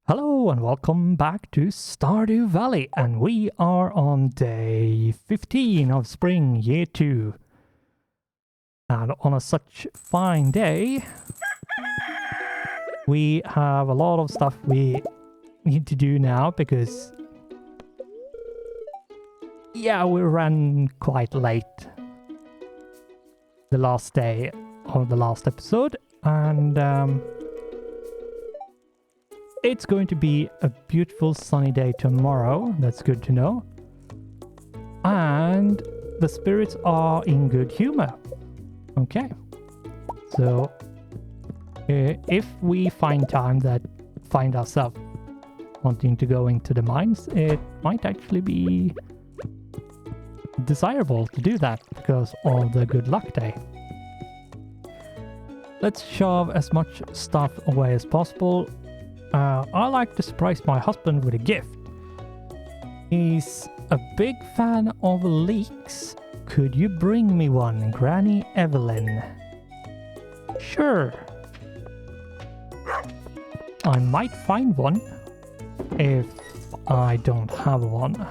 Hello and welcome back to Stardew Valley, and we are on day 15 of spring, year 2. And on a such fine day, we have a lot of stuff we need to do now because, yeah, we ran quite late the last day of the last episode, and it's going to be a beautiful sunny day tomorrow. That's good to know. And the spirits are in good humor. Okay. So, if we find ourselves wanting to go into the mines, it might actually be desirable to do that because of the good luck day. Let's shove as much stuff away as possible. I like to surprise my husband with a gift. He's a big fan of leeks. Could you bring me one, Granny Evelyn? Sure. I might find one if I don't have one.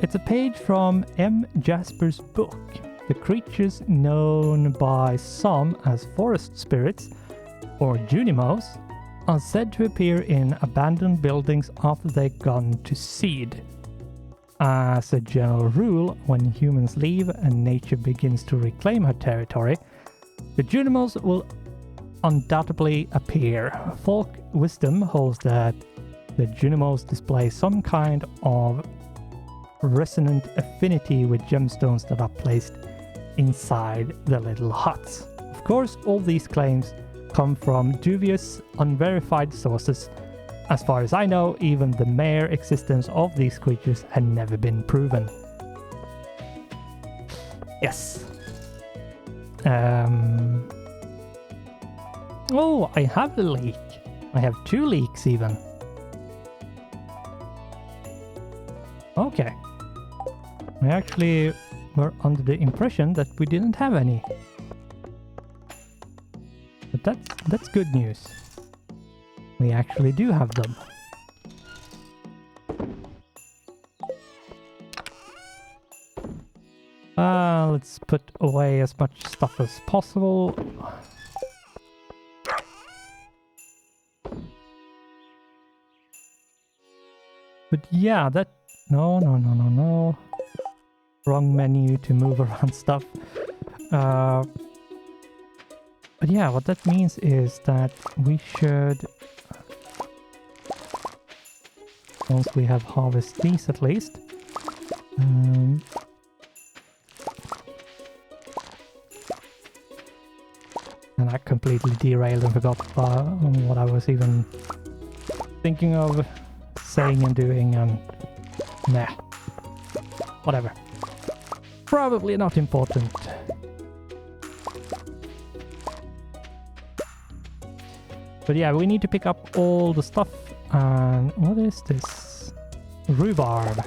It's a page from M. Jasper's book. The creatures known by some as forest spirits, or Junimos, are said to appear in abandoned buildings after they've gone to seed. As a general rule, when humans leave and nature begins to reclaim her territory, the Junimos will undoubtedly appear. Folk wisdom holds that the Junimos display some kind of resonant affinity with gemstones that are placed inside the little huts. Of course, all these claims come from dubious, unverified sources. As far as I know, even the mere existence of these creatures had never been proven. Yes. Oh, I have a leak. I have 2 leaks even. Okay. I actually were under the impression that we didn't have any. But that's good news. We actually do have them. Let's put away as much stuff as possible. But yeah, that... No. Wrong menu to move around stuff. But yeah, what that means is that we should, once we have harvested these at least, and I completely derailed and forgot what I was even thinking of saying and doing, and nah, whatever. Probably not important. But yeah, we need to pick up all the stuff. And what is this? Rhubarb.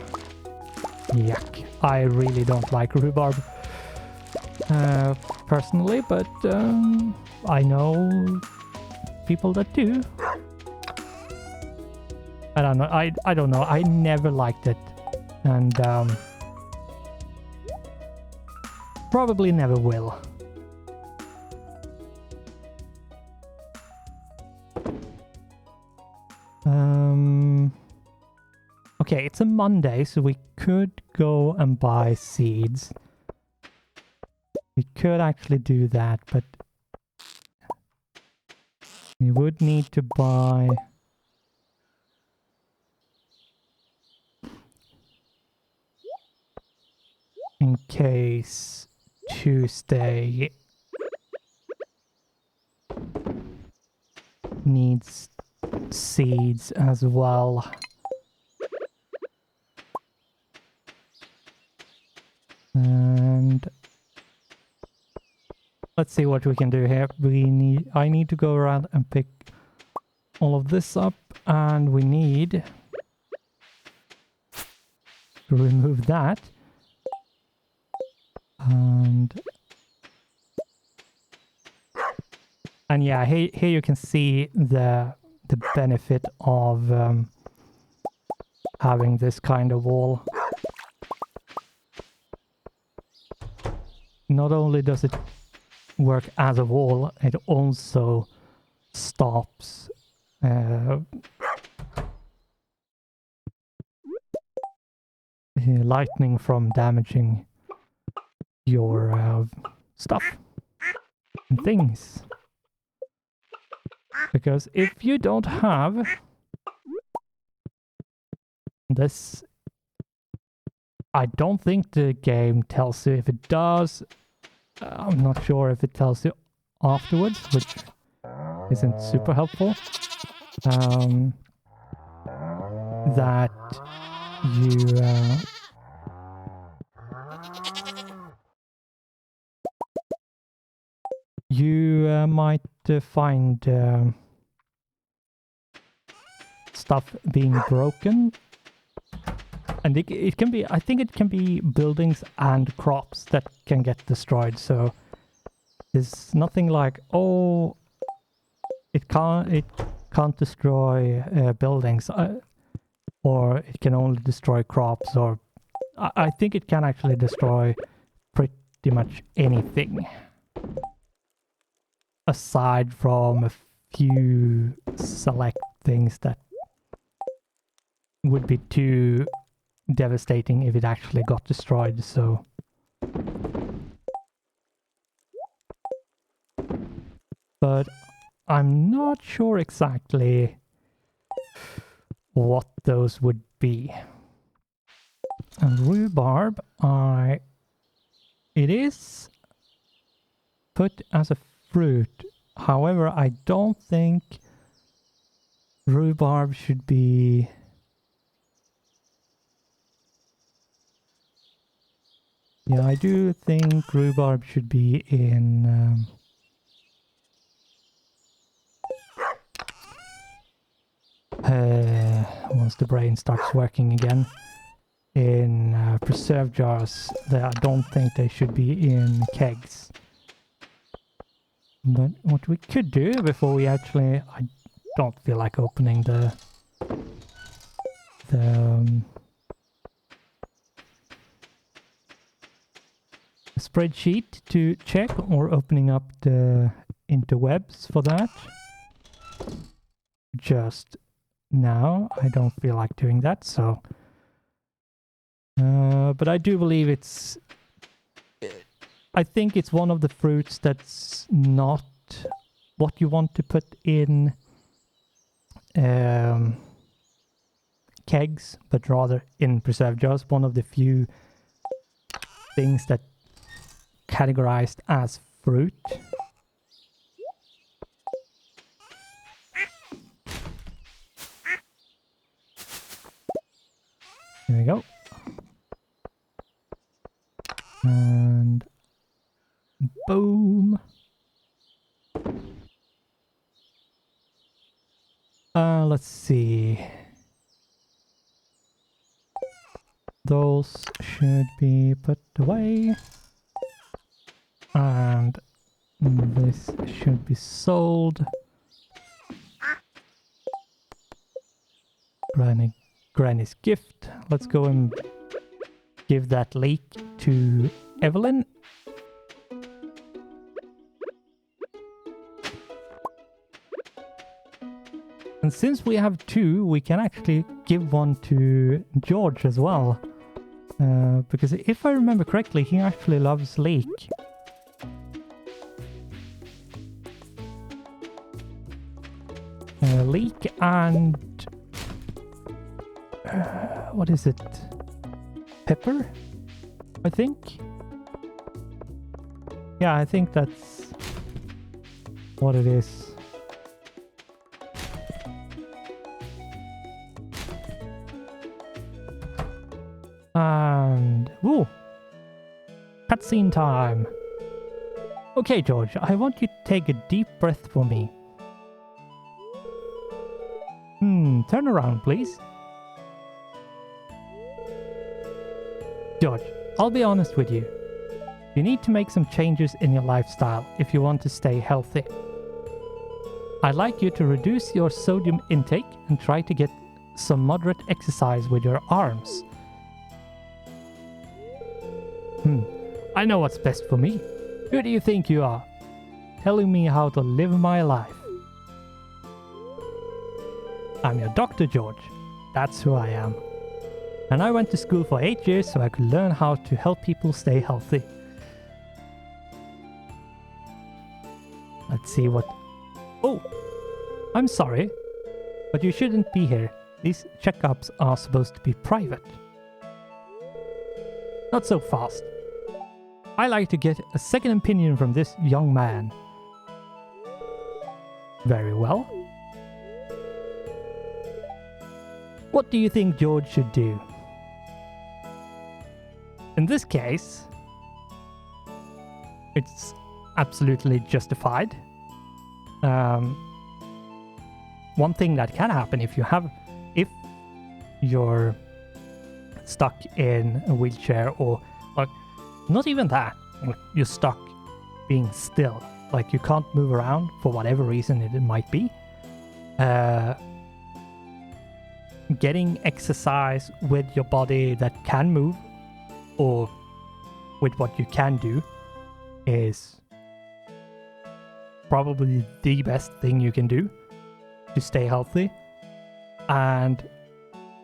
Yuck. I really don't like rhubarb. Personally, but I know people that do. I don't know. I don't know. I never liked it. And probably never will. Okay, it's a Monday, so we could go and buy seeds. We could actually do that, but we would need to buy... in case Tuesday needs seeds as well. And let's see what we can do here. I need to go around and pick all of this up, and we need to remove that. And And yeah, here you can see the benefit of having this kind of wall. Not only does it work as a wall, it also stops lightning from damaging your stuff and things. Because if you don't have this, I don't think the game tells you. If it does, I'm not sure if it tells you afterwards, which isn't super helpful. That you might find stuff being broken, and it can be, I think it can be buildings and crops that can get destroyed. So there's nothing like, oh, it can't destroy buildings, or it can only destroy crops, or I think it can actually destroy pretty much anything, aside from a few select things that would be too devastating if it actually got destroyed. So but I'm not sure exactly what those would be. And rhubarb, it is put as a fruit. However, I don't think rhubarb should be... Yeah, I do think rhubarb should be in... once the brain starts working again, in preserve jars. I don't think they should be in kegs. But what we could do before we actually... I don't feel like opening the spreadsheet to check, or opening up the interwebs for that. Just now, I don't feel like doing that, so... but I do believe it's... I think it's one of the fruits that's not what you want to put in kegs, but rather in preserve jars. One of the few things that categorized as fruit. Here we go. And boom. Let's see. Those should be put away. And this should be sold. Granny's gift. Let's go and give that leek to Evelyn. And since we have two, we can actually give one to George as well. Because if I remember correctly, he actually loves leek. Leek and... what is it? Pepper? I think? Yeah, I think that's what it is. And... ooh! Cutscene time! Okay, George, I want you to take a deep breath for me. Turn around, please. George, I'll be honest with you. You need to make some changes in your lifestyle if you want to stay healthy. I'd like you to reduce your sodium intake and try to get some moderate exercise with your arms. I know what's best for me. Who do you think you are? Telling me how to live my life. I'm your Dr. George. That's who I am. And I went to school for 8 years so I could learn how to help people stay healthy. Let's see what... Oh! I'm sorry, but you shouldn't be here. These checkups are supposed to be private. Not so fast. I like to get a second opinion from this young man. Very well. What do you think George should do? In this case, it's absolutely justified. One thing that can happen if you're stuck in a wheelchair, or like not even that, like you're stuck being still, like you can't move around for whatever reason it might be. Getting exercise with your body that can move, or with what you can do, is probably the best thing you can do to stay healthy. And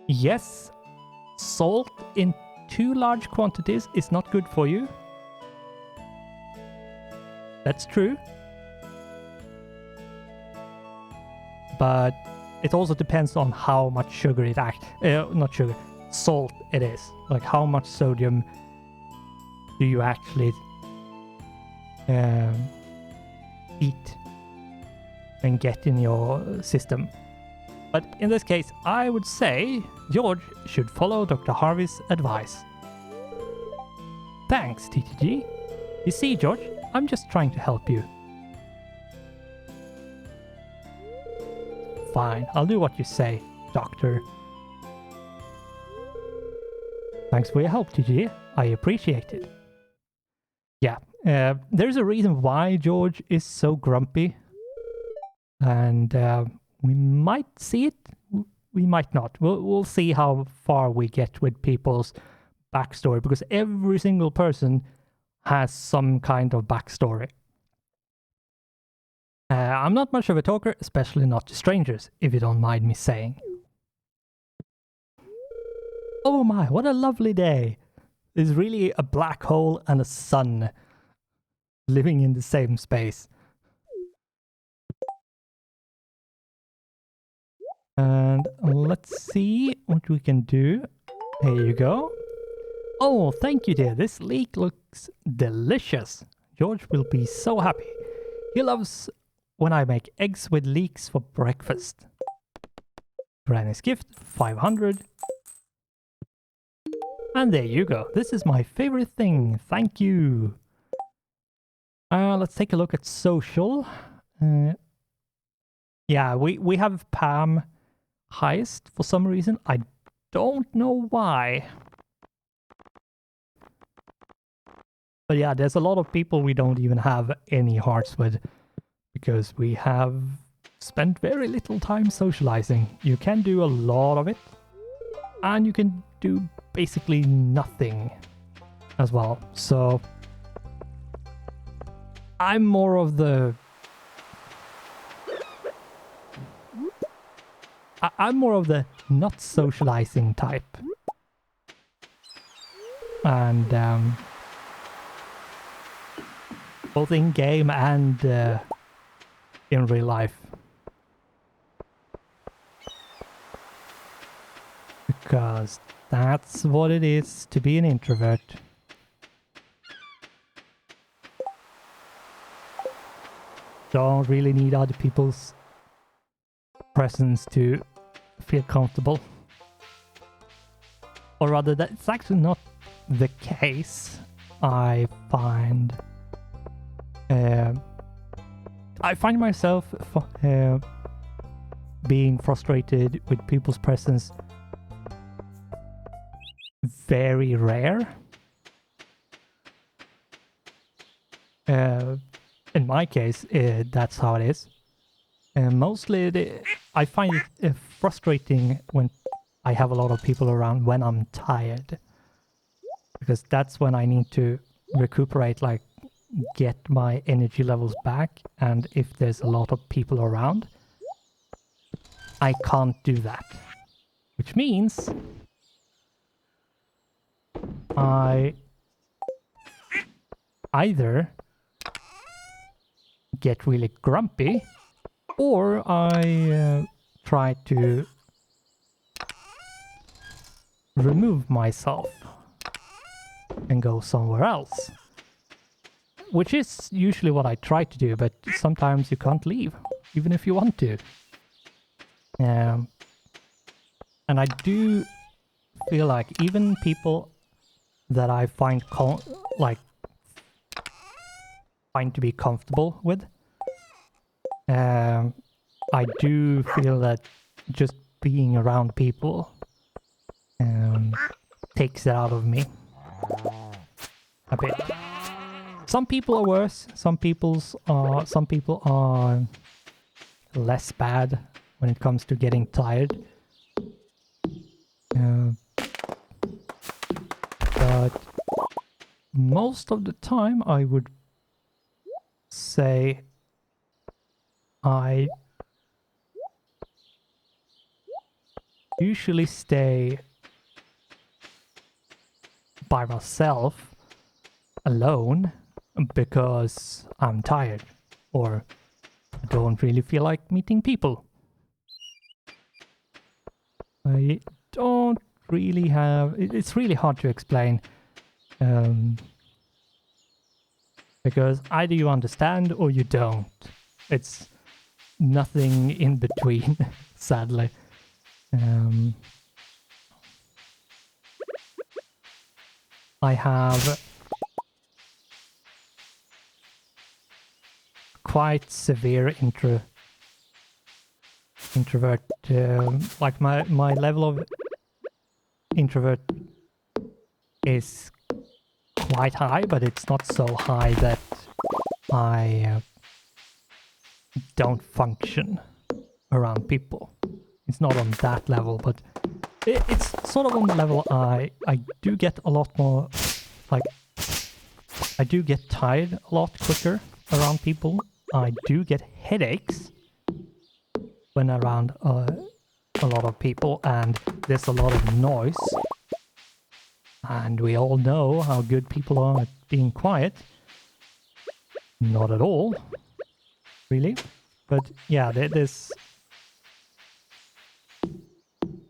yes, salt in too large quantities is not good for you. That's true. But it also depends on how much sugar it salt it is. Like how much sodium do you actually eat and get in your system. But in this case, I would say George should follow Dr. Harvey's advice. Thanks, TTG. You see, George, I'm just trying to help you. Fine, I'll do what you say, Doctor. Thanks for your help, TTG. I appreciate it. Yeah, there's a reason why George is so grumpy. And we might see it, we might not. We'll see how far we get with people's backstory, because every single person has some kind of backstory. I'm not much of a talker, especially not to strangers, if you don't mind me saying. Oh my, what a lovely day! There's really a black hole and a sun living in the same space. And let's see what we can do. Here you go. Oh, thank you, dear. This leek looks delicious. George will be so happy. He loves when I make eggs with leeks for breakfast. Granny's gift, 500. And there you go. This is my favorite thing. Thank you. Let's take a look at social. Yeah, we have Pam highest for some reason. I don't know why. But yeah, there's a lot of people we don't even have any hearts with, because we have spent very little time socializing. You can do a lot of it, and you can do basically nothing as well. So I'm more of the not socializing type. And both in game and in real life. Because that's what it is to be an introvert. Don't really need other people's presence to feel comfortable. Or rather, that's actually not the case. I find myself being frustrated with people's presence very rare. In my case, that's how it is. Mostly, I find it frustrating when I have a lot of people around when I'm tired. Because that's when I need to recuperate, like, get my energy levels back. And if there's a lot of people around, I can't do that. Which means I either get really grumpy or I try to remove myself and go somewhere else. Which is usually what I try to do, but sometimes you can't leave, even if you want to. And I do feel like even people that I find find to be comfortable with, I do feel that just being around people takes it out of me a bit. Some people are worse. Some people are less bad when it comes to getting tired. But most of the time, I would say I usually stay by myself, alone, because I'm tired or I don't really feel like meeting people. I don't really have... It's really hard to explain. Because either you understand or you don't. It's nothing in between, sadly. I have quite severe introvert, like my level of introvert is quite high, but it's not so high that I don't function around people. It's not on that level, but it's sort of on the level I do get a lot more, like, I do get tired a lot quicker around people. I do get headaches when around a lot of people, and there's a lot of noise. And we all know how good people are at being quiet. Not at all, really. But yeah, there's...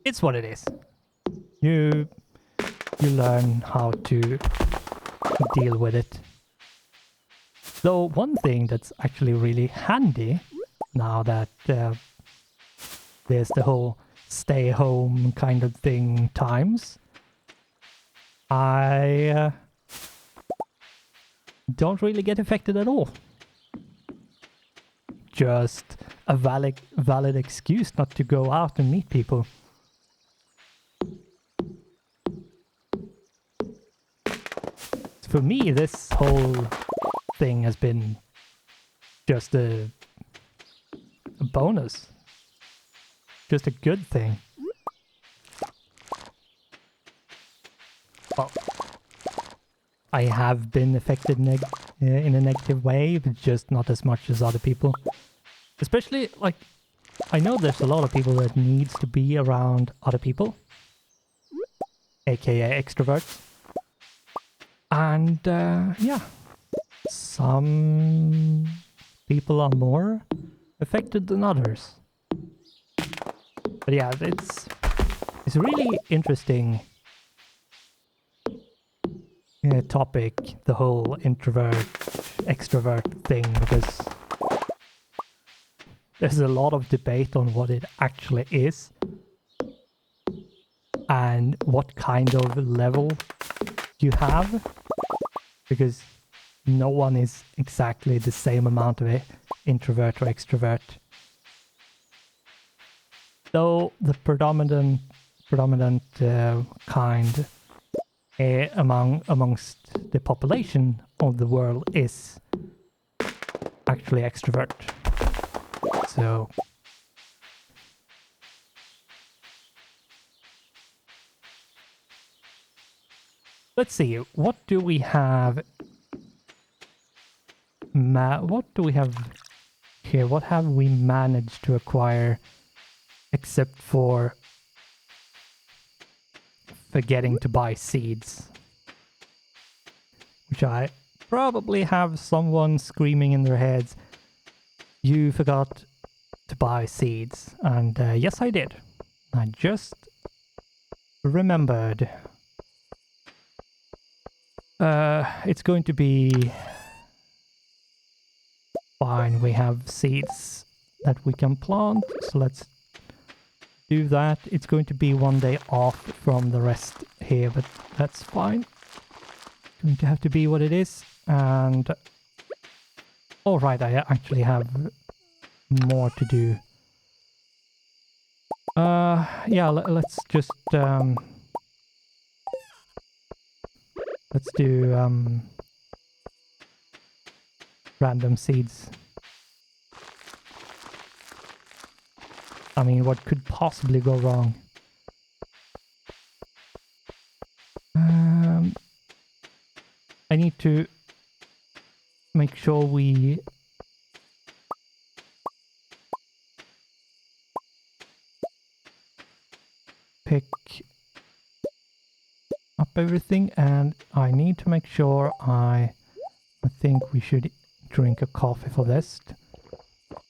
It's what it is. You learn how to deal with it. Though one thing that's actually really handy now that there's the whole stay home kind of thing times, I don't really get affected at all. Just a valid excuse not to go out and meet people. For me, this whole thing has been just a bonus. Just a good thing. Well, I have been affected in a negative way, but just not as much as other people. Especially, like, I know there's a lot of people that needs to be around other people, aka extroverts. And yeah, some people are more affected than others. But yeah, it's a really interesting topic, the whole introvert-extrovert thing, because there's a lot of debate on what it actually is and what kind of level you have, because no one is exactly the same amount of introvert or extrovert. Though the predominant kind amongst the population of the world is actually extrovert. So let's see, what do we have? What do we have here? What have we managed to acquire except for forgetting to buy seeds? Which I probably have someone screaming in their heads, you forgot to buy seeds. And yes, I did. I just remembered. It's going to be fine. We have seeds that we can plant, so let's do that. It's going to be one day off from the rest here, but that's fine. It's going to have to be what it is. And all right, I actually have more to do. Yeah, let's just let's do random seeds. I mean, what could possibly go wrong? I need to make sure we pick up everything, and I need to make sure I think we should drink a coffee for this.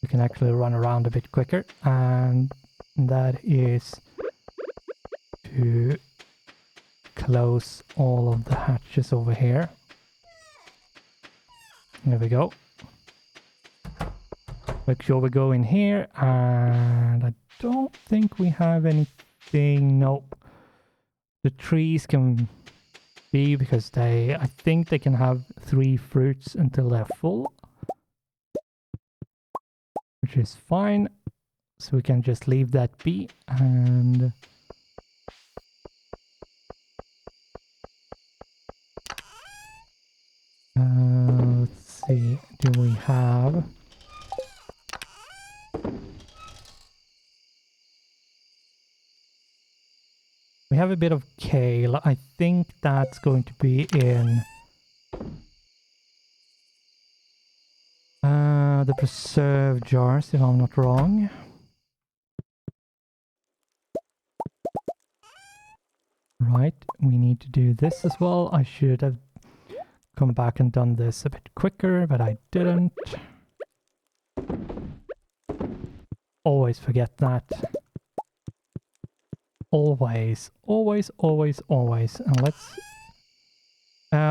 We can actually run around a bit quicker, and that is to close all of the hatches over here. There we go. Make sure we go in here, and I don't think we have anything. Nope. The trees can be, because I think they can have 3 fruits until they're full, which is fine. So we can just leave that be. And let's see, do we have... We have a bit of kale. I think that's going to be in the preserve jars, if I'm not wrong. Right, we need to do this as well. I should have come back and done this a bit quicker, but I didn't. Always forget that. Always, always, always, always. And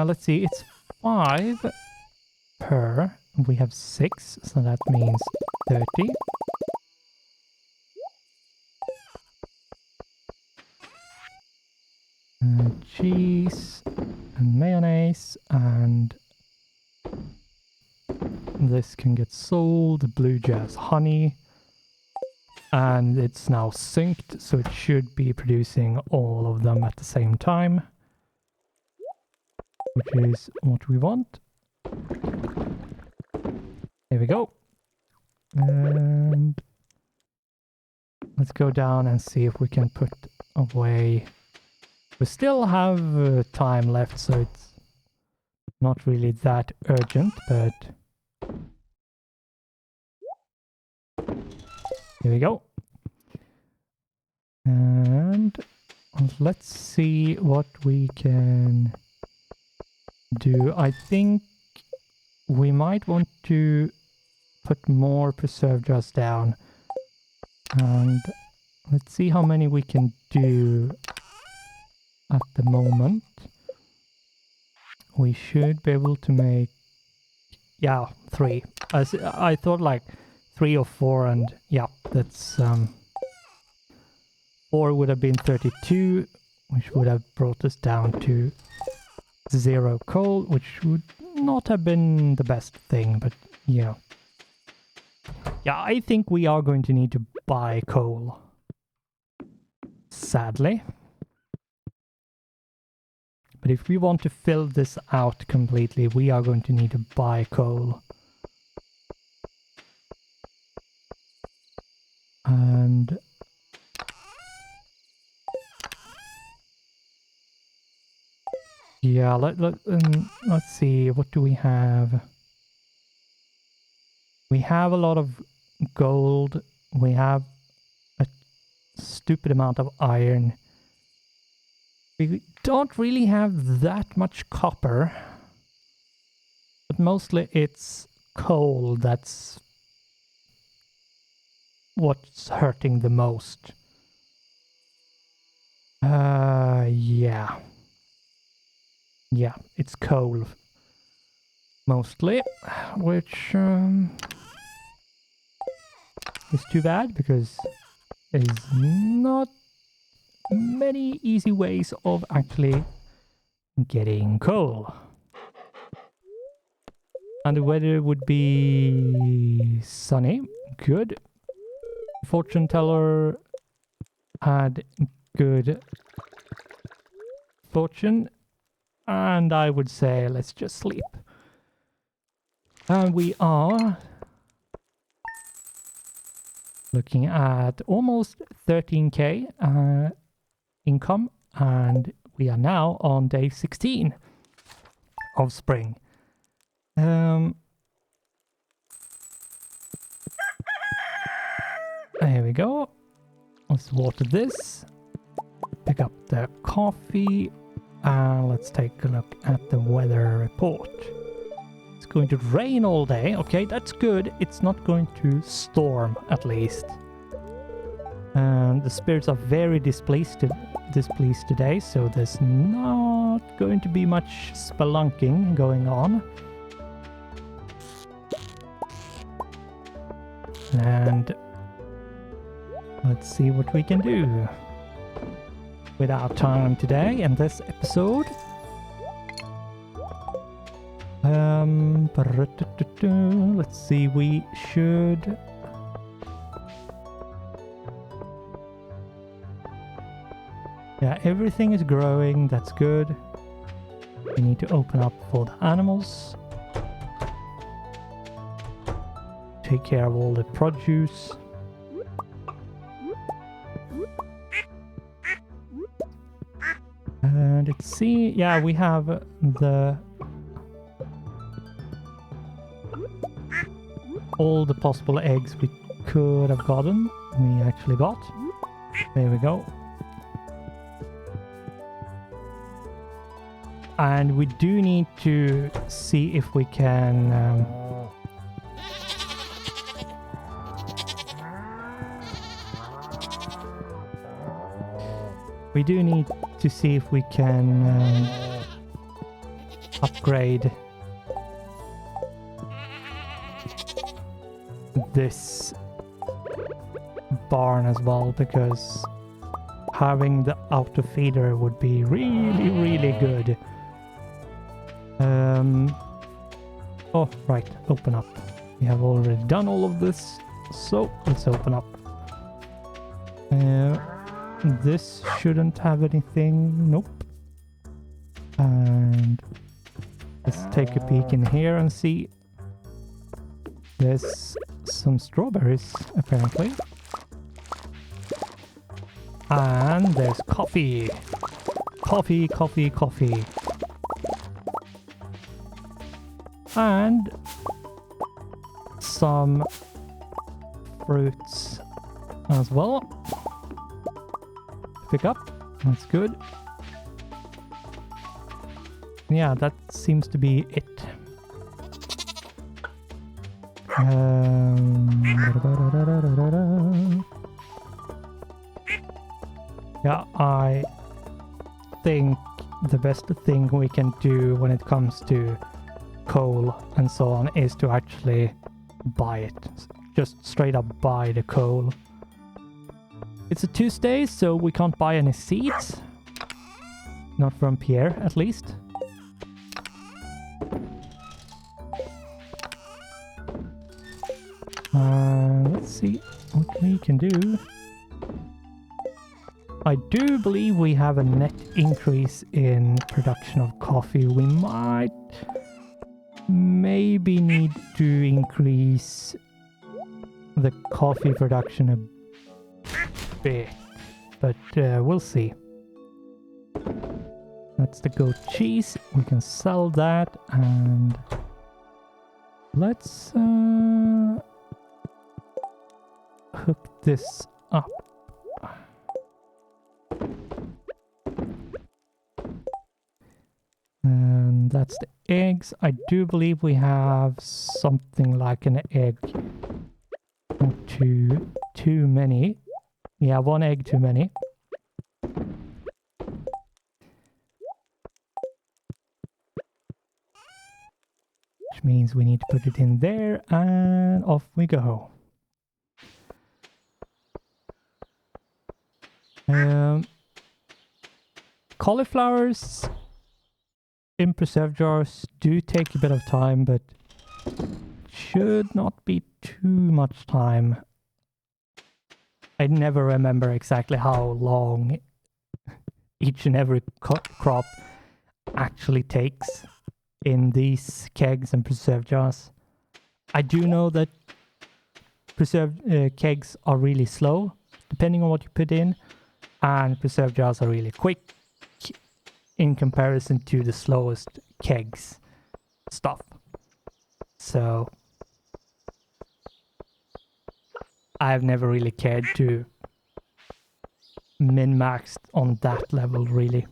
let's see, it's 5 per. We have 6, so that means 30. Cheese and mayonnaise, and this can get sold. Blue jazz honey. And it's now synced, so it should be producing all of them at the same time, which is what we want. There we go. And let's go down and see if we can put away. We still have time left, so it's not really that urgent, but here we go. And let's see what we can do. I think we might want to put more preserve jars down. And let's see how many we can do at the moment. We should be able to make, yeah, 3. I thought like 3 or 4, and yeah, that's 4 would have been 32, which would have brought us down to 0 coal, which would not have been the best thing, but yeah. Yeah, I think we are going to need to buy coal. Sadly. But if we want to fill this out completely, we are going to need to buy coal. And yeah, let's see, what do we have? We have a lot of gold. We have a stupid amount of iron. We don't really have that much copper, but mostly it's coal that's what's hurting the most. Yeah. Yeah, it's coal mostly, which is too bad because there's not many easy ways of actually getting coal. And the weather would be sunny. Good. Fortune teller had good fortune. And I would say let's just sleep. And we are looking at almost 13k income. And we are now on day 16 of spring. There we go. Let's water this. Pick up the coffee. Let's take a look at the weather report. It's going to rain all day. Okay, that's good. It's not going to storm, at least. And the spirits are very displeased today, so there's not going to be much spelunking going on. And let's see what we can do with our time today in this episode. Let's see, we should... Yeah, everything is growing, that's good. We need to open up for the animals. Take care of all the produce. And let's see, yeah, we have all the possible eggs we could have gotten. We actually got. There we go. And we do need to see if we can upgrade this barn as well, because having the auto feeder would be really good. Oh, right, open up. We have already done all of this, so let's open up. This shouldn't have anything, nope. And let's take a peek in here and see. There's some strawberries, apparently. And there's coffee. Coffee. And some fruits as well. Pick up. That's good. Yeah, that seems to be it. Yeah, I think the best thing we can do when it comes to coal and so on is to actually buy it. Just straight up buy the coal. It's a Tuesday, so we can't buy any seeds. Not from Pierre, at least. Let's see what we can do. I do believe we have a net increase in production of coffee. We might maybe need to increase the coffee production a bit, but we'll see. That's the goat cheese. We can sell that, and let's hook this up. And that's the eggs. I do believe we have something like an egg or two too many. Yeah, one egg too many. Which means we need to put it in there, and off we go. Cauliflowers in preserve jars do take a bit of time, but should not be too much time. I never remember exactly how long each and every crop actually takes in these kegs and preserve jars. I do know that preserved kegs are really slow, depending on what you put in, and preserve jars are really quick in comparison to the slowest kegs stuff. So I've never really cared to min-max on that level, really.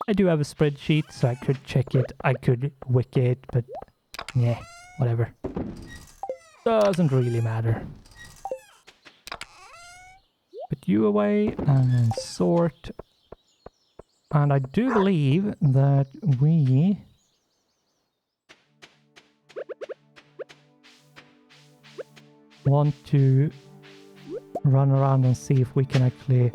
I do have a spreadsheet, so I could check it, I could wiki it, but yeah, whatever. Doesn't really matter. Put you away and sort. And I do believe that we want to run around and see if we can actually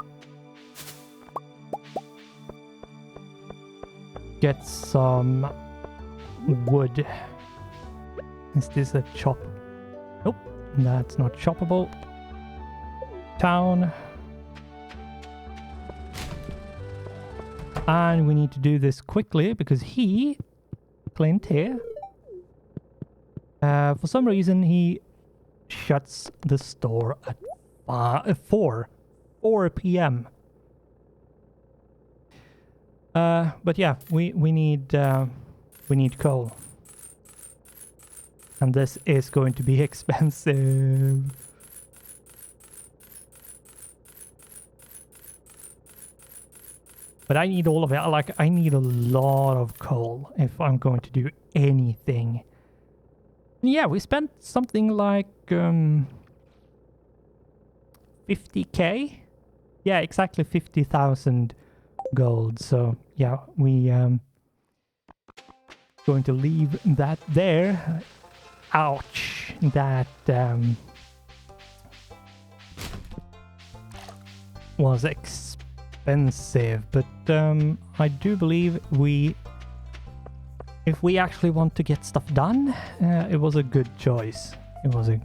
get some wood. Is this a chop? Nope, that's not choppable. Town. And we need to do this quickly because Clint here, for some reason he shuts the store at 4 p.m. But yeah, we need coal, and this is going to be expensive. But I need all of it. Like, I need a lot of coal if I'm going to do anything. And yeah, we spent something like 50k. Yeah, exactly 50,000 gold. So yeah, we going to leave that there. Ouch, that was expensive, but I do believe if we actually want to get stuff done, it was a good choice. It was a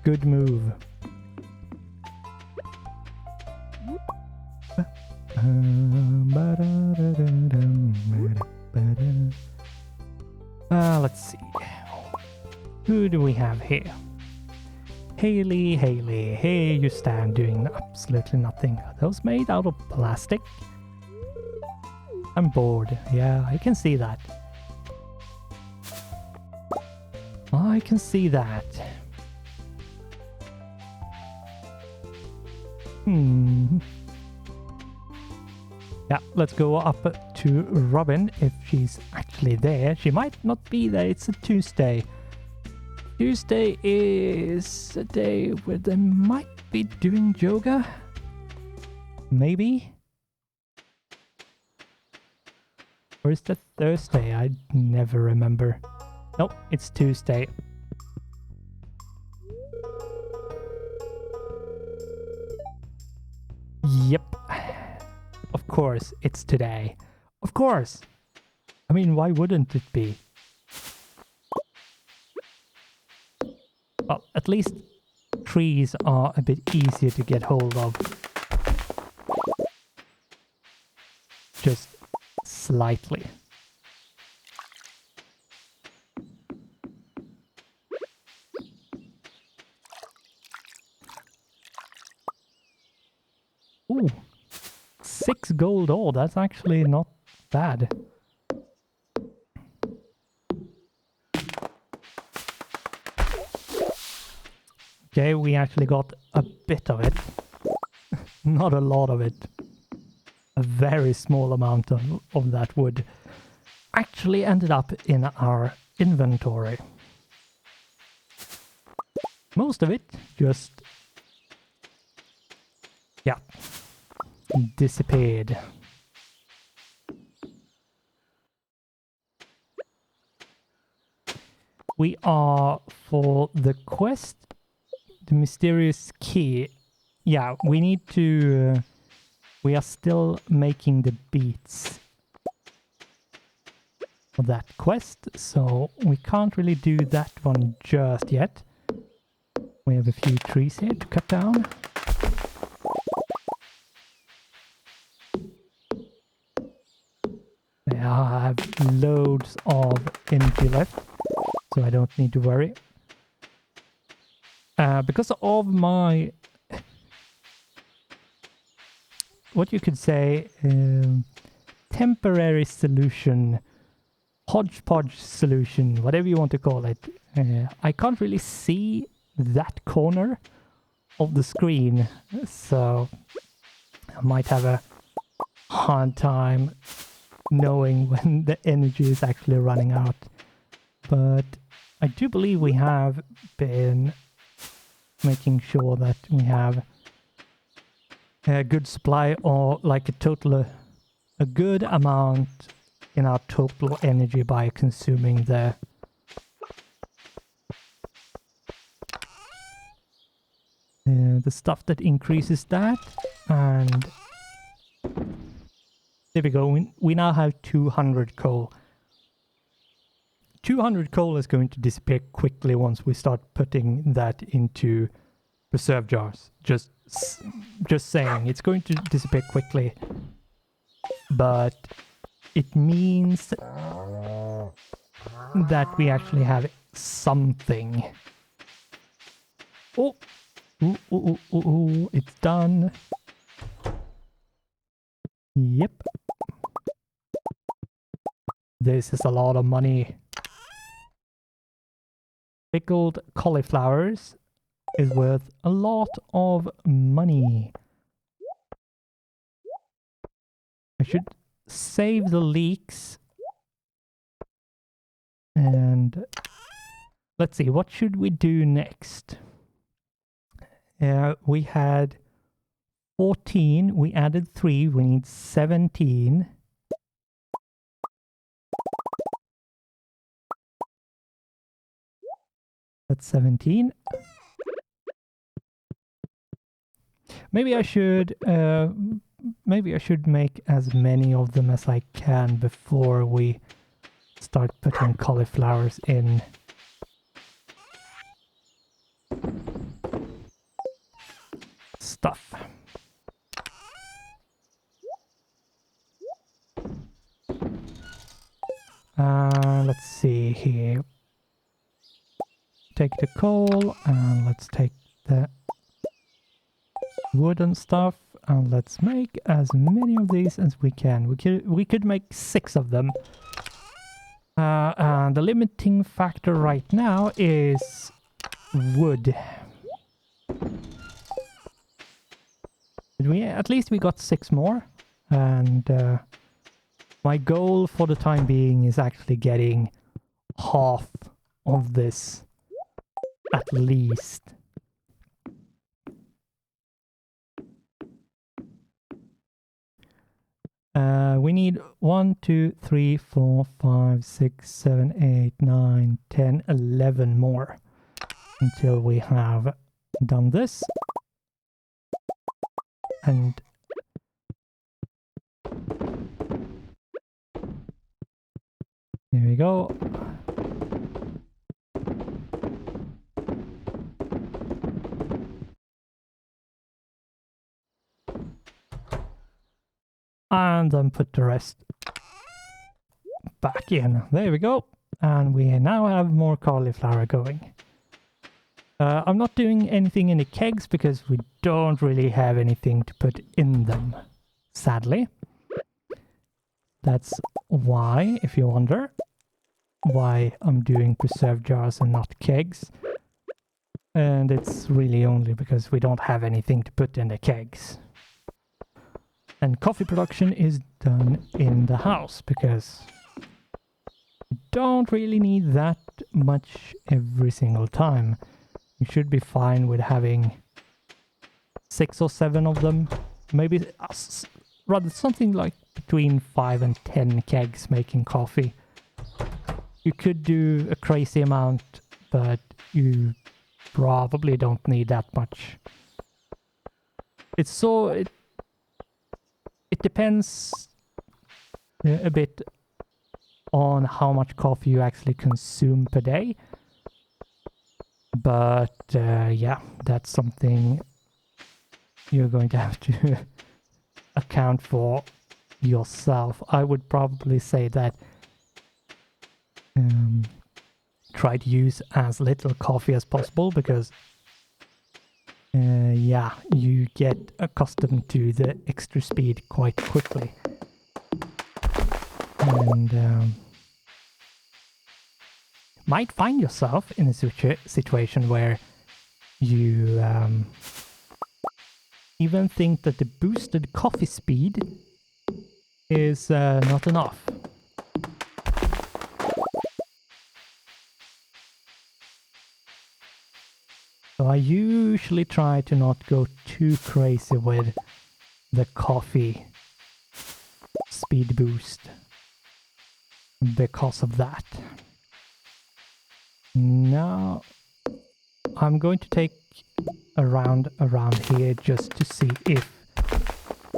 good move. Let's see. Who do we have here? Haley, here you stand doing absolutely nothing. Are those made out of plastic? I'm bored. Yeah, I can see that. I can see that. Yeah, let's go up to Robin if she's actually there. She might not be there. It's a Tuesday. Tuesday is a day where they might be doing yoga. Maybe. Or is that Thursday? I never remember. Nope, it's Tuesday. Yep. Of course, it's today. Of course. I mean, why wouldn't it be? Well, at least trees are a bit easier to get hold of. Just slightly. Ooh, 6 gold ore. That's actually not bad. Okay, we actually got a bit of it. Not a lot of it. A very small amount of that wood actually ended up in our inventory. Most of it just, yeah, disappeared. We are, for the quest, the mysterious key. Yeah, we need to, we are still making the beats for that quest, so we can't really do that one just yet. We have a few trees here to cut down. I have loads of energy left, so I don't need to worry. Because of my, what you could say, temporary solution, hodgepodge solution, whatever you want to call it, I can't really see that corner of the screen, so I might have a hard time knowing when the energy is actually running out. But I do believe we have been making sure that we have a good supply, or like a good amount in our total energy by consuming the stuff that increases that. And there we go. We now have 200 coal. 200 coal is going to disappear quickly once we start putting that into preserve jars. Just saying, it's going to disappear quickly, but it means that we actually have something. Oh, ooh, it's done. Yep. This is a lot of money. Pickled cauliflowers is worth a lot of money. I should save the leeks. And let's see, what should we do next? We had 14, we added 3, we need 17. That's 17. Maybe I should make as many of them as I can before we start putting cauliflowers in. Stuff. Let's see here. Take the coal, and let's take the wooden stuff, and let's make as many of these as we can. We could make 6 of them. And the limiting factor right now is wood. At least we got 6 more, and my goal for the time being is actually getting half of this at least. We need 1, 2, 3, 4, 5, 6, 7, 8, 9, 10, 11 more until we have done this. And there we go. And then put the rest back in. There we go. And we now have more cauliflower going. I'm not doing anything in the kegs because we don't really have anything to put in them, sadly. That's why, if you wonder, why I'm doing preserve jars and not kegs. And it's really only because we don't have anything to put in the kegs. And coffee production is done in the house because you don't really need that much every single time. You should be fine with having 6 or 7 of them. Maybe rather something like between 5 and 10 kegs making coffee. You could do a crazy amount, but you probably don't need that much. It depends a bit on how much coffee you actually consume per day. But yeah, that's something you're going to have to account for yourself. I would probably say that try to use as little coffee as possible because yeah, you get accustomed to the extra speed quite quickly. And might find yourself in a situation where you even think that the boosted coffee speed is not enough. So I usually try to not go too crazy with the coffee speed boost because of that. Now I'm going to take a round around here just to see if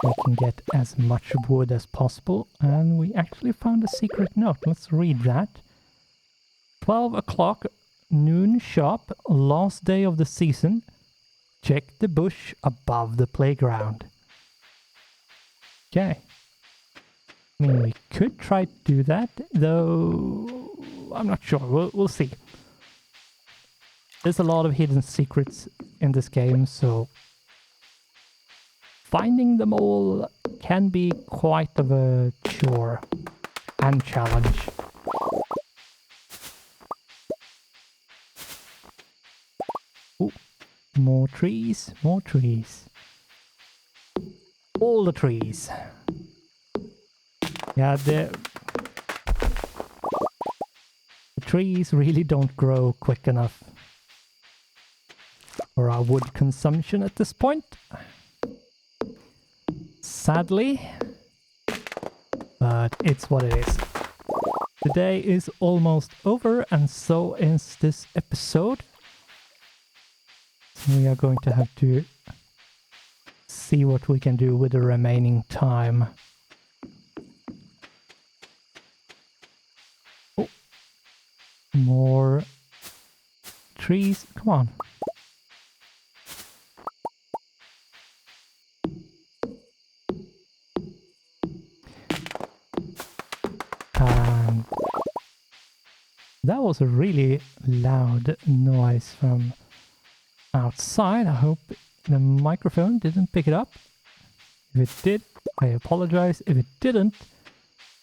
we can get as much wood as possible. And we actually found a secret note. Let's read that. 12 o'clock, noon sharp, last day of the season. Check the bush above the playground. Okay. I mean, we could try to do that, though I'm not sure. We'll see. There's a lot of hidden secrets in this game, so finding them all can be quite of a chore and challenge. Ooh, more trees, more trees. All the trees. Yeah, the trees really don't grow quick enough for our wood consumption at this point. Sadly, but it's what it is. The day is almost over, and so is this episode. We are going to have to see what we can do with the remaining time. Oh, more trees. Come on. And that was a really loud noise from outside. I hope the microphone didn't pick it up. If it did, I apologize. If it didn't,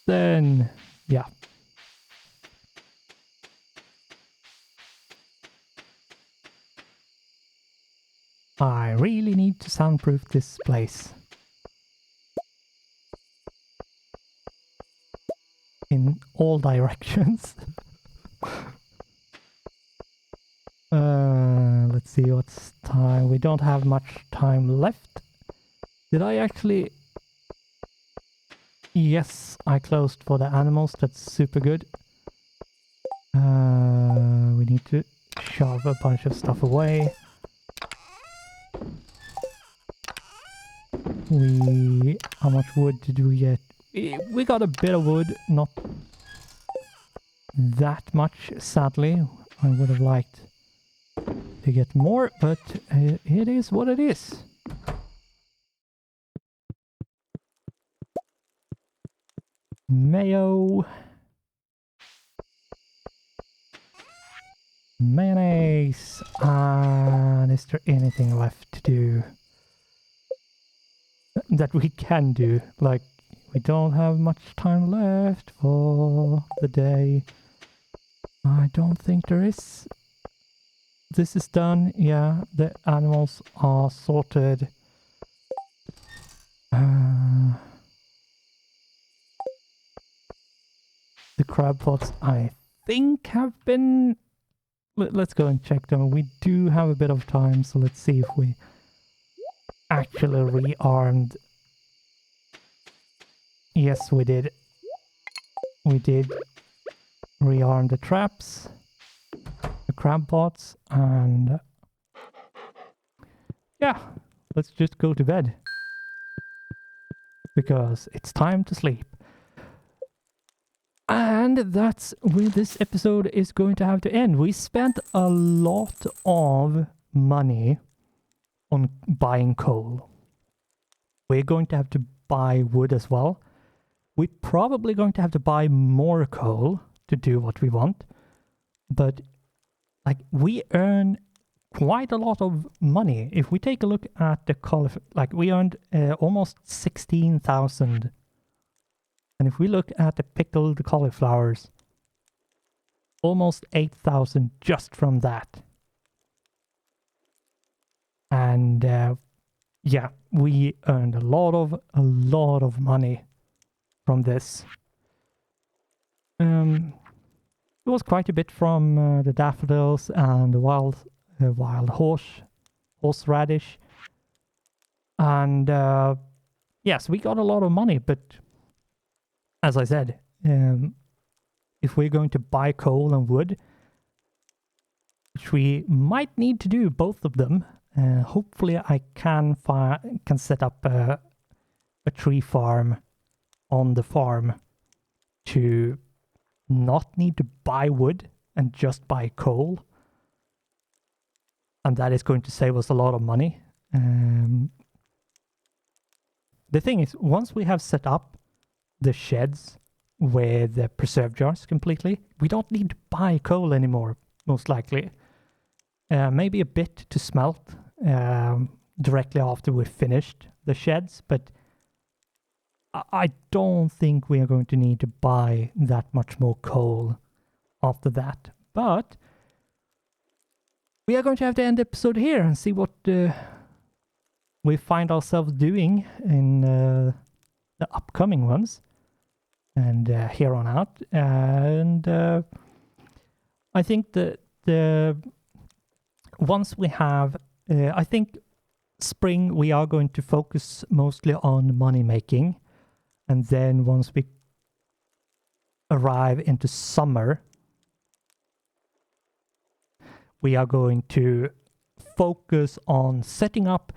then yeah. I really need to soundproof this place. In all directions. Let's see what's time. We don't have much time left. Did I actually... Yes, I closed for the animals. That's super good. We need to shove a bunch of stuff away. How much wood did we get? We got a bit of wood, not that much, sadly. I would have liked to get more, but it is what it is. Mayo. mayonnaise. And is there anything left to do that we can do? Like, we don't have much time left for the day. I don't think there is. This is done. Yeah, the animals are sorted. The crab pots, I think, have been... Let's go and check them. We do have a bit of time, so let's see if we actually rearmed. Yes, we did. We did rearm the traps, the crab pots, and yeah, let's just go to bed because it's time to sleep. And that's where this episode is going to have to end. We spent a lot of money on buying coal. We're going to have to buy wood as well. We're probably going to have to buy more coal to do what we want. But like, we earn quite a lot of money. If we take a look at the cauliflower, like we earned almost 16,000. And if we look at the pickled cauliflowers, almost 8,000 just from that. And yeah, we earned a lot of money from this. It was quite a bit from the daffodils and the wild horseradish. And yes, we got a lot of money, but as I said, if we're going to buy coal and wood, which we might need to do both of them, hopefully I can set up a tree farm on the farm to not need to buy wood and just buy coal. And that is going to save us a lot of money. The thing is, once we have set up the sheds with the preserve jars completely, we don't need to buy coal anymore, most likely. Maybe a bit to smelt directly after we've finished the sheds, but I don't think we are going to need to buy that much more coal after that. But we are going to have to end the episode here and see what we find ourselves doing in the upcoming ones. And here on out. And I think that once we have, I think spring we are going to focus mostly on money making. And then once we arrive into summer, we are going to focus on setting up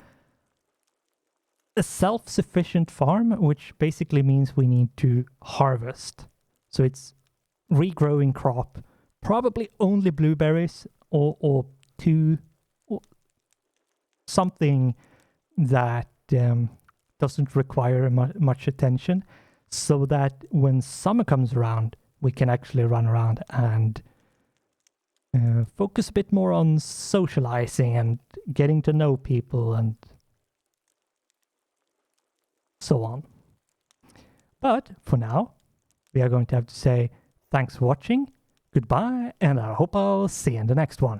a self-sufficient farm, which basically means we need to harvest. So it's regrowing crop, probably only blueberries or something that doesn't require much attention, so that when summer comes around, we can actually run around and focus a bit more on socializing and getting to know people and so on. But for now, we are going to have to say thanks for watching, goodbye, and I hope I'll see you in the next one.